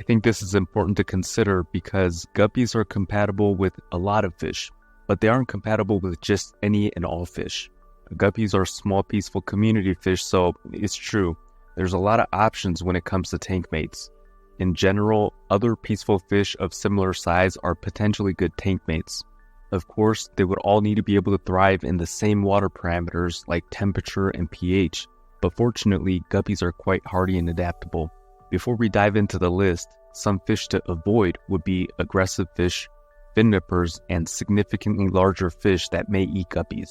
think this is important to consider because guppies are compatible with a lot of fish, but they aren't compatible with just any and all fish. Guppies are small, peaceful community fish, so it's true. There's a lot of options when it comes to tank mates. In general, other peaceful fish of similar size are potentially good tank mates. Of course, they would all need to be able to thrive in the same water parameters like temperature and pH, but fortunately, guppies are quite hardy and adaptable. Before we dive into the list, some fish to avoid would be aggressive fish, fin nippers, and significantly larger fish that may eat guppies.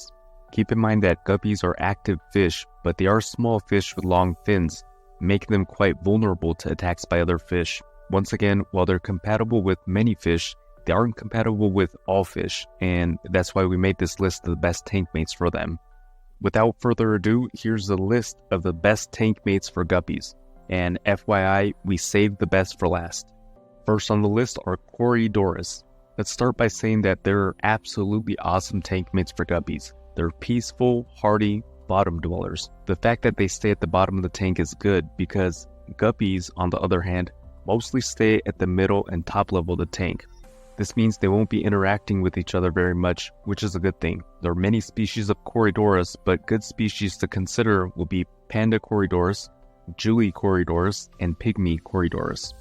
Keep in mind that guppies are active fish, but they are small fish with long fins, making them quite vulnerable to attacks by other fish. Once again, while they're compatible with many fish, they aren't compatible with all fish, and that's why we made this list of the best tank mates for them. Without further ado, here's the list of the best tank mates for guppies. And FYI, we saved the best for last. First on the list are Corydoras. Let's start by saying that they're absolutely awesome tank mates for guppies. They're peaceful, hardy, bottom dwellers. The fact that they stay at the bottom of the tank is good because guppies, on the other hand, mostly stay at the middle and top level of the tank. This means they won't be interacting with each other very much, which is a good thing. There are many species of Corydoras, but good species to consider will be Panda Corydoras, Julie Corydoras, and Pygmy Corydoras.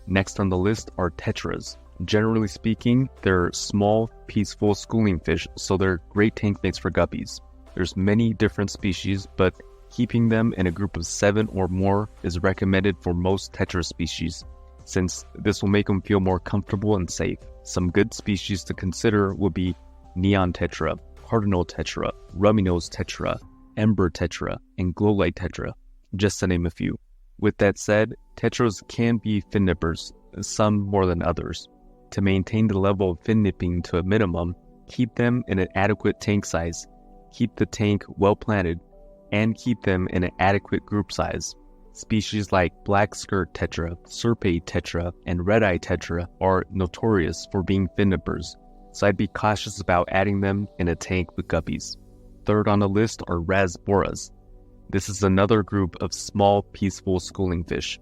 Next on the list are Tetras. Generally speaking, they're small, peaceful schooling fish, so they're great tank mates for guppies. There's many different species, but keeping them in a group of 7 or more is recommended for most Tetra species, since this will make them feel more comfortable and safe. Some good species to consider would be Neon Tetra, Cardinal Tetra, Rummy Nose Tetra, Ember Tetra, and Glowlight Tetra, just to name a few. With that said, Tetras can be fin nippers, some more than others. To maintain the level of fin nipping to a minimum, keep them in an adequate tank size, keep the tank well planted, and keep them in an adequate group size. Species like Black Skirt Tetra, Serpade Tetra, and Red-Eye Tetra are notorious for being fin nippers, so I'd be cautious about adding them in a tank with guppies. Third on the list are Rasboras. This is another group of small, peaceful schooling fish.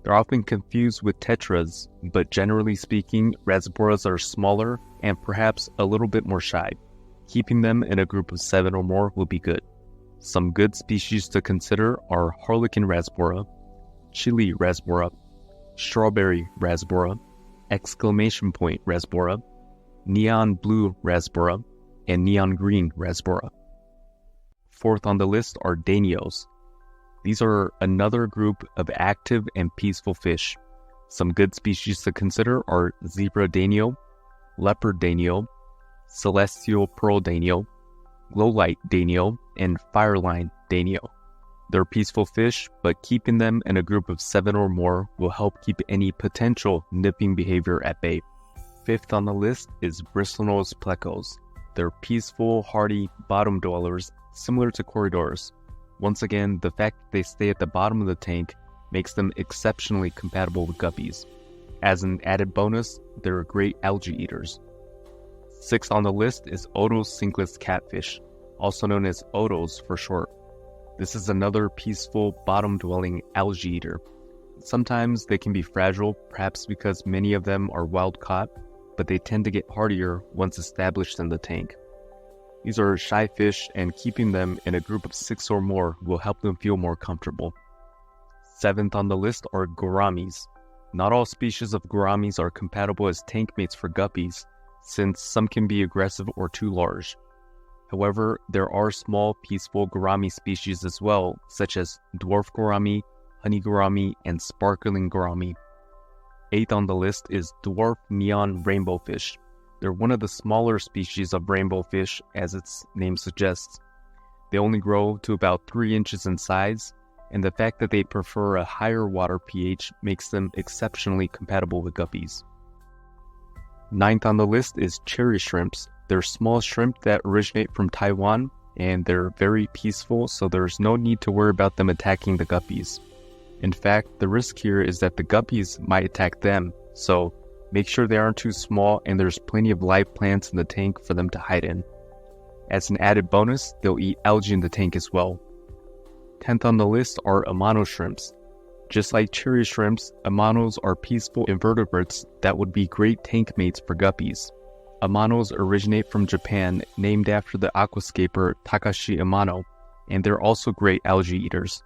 They're often confused with Tetras, but generally speaking, Rasboras are smaller and perhaps a little bit more shy. Keeping them in a group of 7 or more will be good. Some good species to consider are Harlequin Rasbora, Chili Rasbora, Strawberry Rasbora, Exclamation Point Rasbora, Neon Blue Rasbora, and Neon Green Rasbora. Fourth on the list are Danios. These are another group of active and peaceful fish. Some good species to consider are Zebra Danio, Leopard Danio, Celestial Pearl Danio, Glowlight Danio, and Fireline Danio. They're peaceful fish, but keeping them in a group of 7 or more will help keep any potential nipping behavior at bay. Fifth on the list is Bristlenose Plecos. They're peaceful, hardy bottom dwellers similar to Corydoras. Once again, the fact that they stay at the bottom of the tank makes them exceptionally compatible with guppies. As an added bonus, they're great algae eaters. Sixth on the list is Otocinclus catfish, also known as Otos for short. This is another peaceful, bottom-dwelling algae eater. Sometimes they can be fragile, perhaps because many of them are wild-caught, but they tend to get hardier once established in the tank. These are shy fish, and keeping them in a group of 6 or more will help them feel more comfortable. Seventh on the list are Gouramis. Not all species of Gouramis are compatible as tank mates for guppies, since some can be aggressive or too large. However, there are small, peaceful gourami species as well, such as dwarf gourami, honey gourami, and sparkling gourami. Eighth on the list is dwarf neon rainbowfish. They're one of the smaller species of rainbowfish, as its name suggests. They only grow to about 3 inches in size, and the fact that they prefer a higher water pH makes them exceptionally compatible with guppies. Ninth on the list is cherry shrimps. They're small shrimp that originate from Taiwan, and they're very peaceful, so there's no need to worry about them attacking the guppies. In fact, the risk here is that the guppies might attack them, so make sure they aren't too small and there's plenty of live plants in the tank for them to hide in. As an added bonus, they'll eat algae in the tank as well. 10th on the list are Amano shrimps. Just like cherry shrimps, Amanos are peaceful invertebrates that would be great tank mates for guppies. Amanos originate from Japan, named after the aquascaper Takashi Amano, and they're also great algae eaters.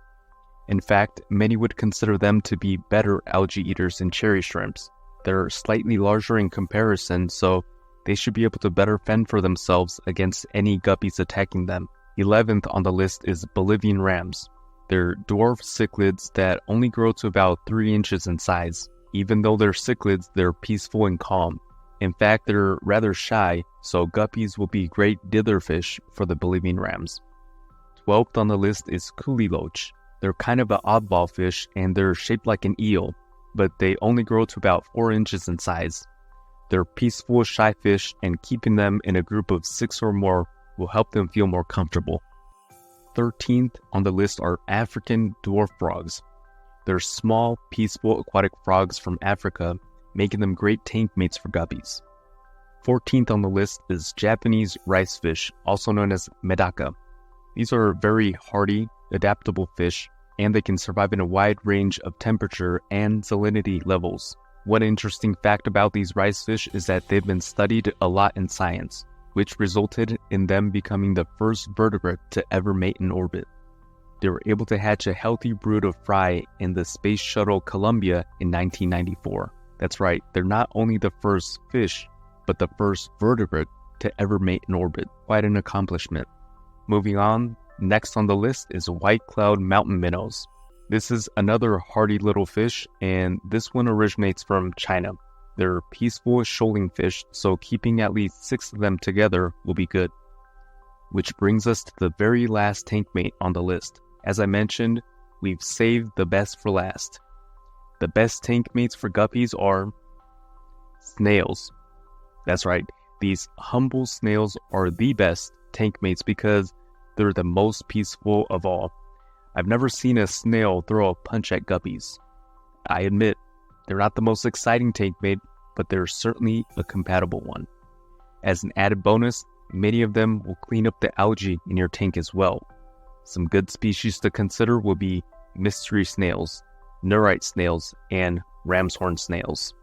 In fact, many would consider them to be better algae eaters than cherry shrimps. They're slightly larger in comparison, so they should be able to better fend for themselves against any guppies attacking them. 11th on the list is Bolivian Rams. They're dwarf cichlids that only grow to about 3 inches in size. Even though they're cichlids, they're peaceful and calm. In fact, they're rather shy, so guppies will be great ditherfish for the Bolivian Rams. 12th on the list is Kuhli Loach. They're kind of an oddball fish, and they're shaped like an eel, but they only grow to about 4 inches in size. They're peaceful, shy fish, and keeping them in a group of 6 or more will help them feel more comfortable. 13th on the list are African dwarf frogs. They're small, peaceful aquatic frogs from Africa, making them great tank mates for guppies. 14th on the list is Japanese ricefish, also known as medaka. These are very hardy, adaptable fish, and they can survive in a wide range of temperature and salinity levels. One interesting fact about these ricefish is that they've been studied a lot in science, which resulted in them becoming the first vertebrate to ever mate in orbit. They were able to hatch a healthy brood of fry in the Space Shuttle Columbia in 1994. That's right, they're not only the first fish, but the first vertebrate to ever mate in orbit. Quite an accomplishment. Moving on, next on the list is white cloud mountain minnows. This is another hardy little fish, and this one originates from China. They're peaceful shoaling fish, so keeping at least 6 of them together will be good. Which brings us to the very last tank mate on the list. As I mentioned, we've saved the best for last. The best tank mates for guppies are snails. That's right, these humble snails are the best tank mates because they're the most peaceful of all. I've never seen a snail throw a punch at guppies. I admit, they're not the most exciting tank mate, but they're certainly a compatible one. As an added bonus, many of them will clean up the algae in your tank as well. Some good species to consider will be mystery snails, neurite snails, and ram's horn snails.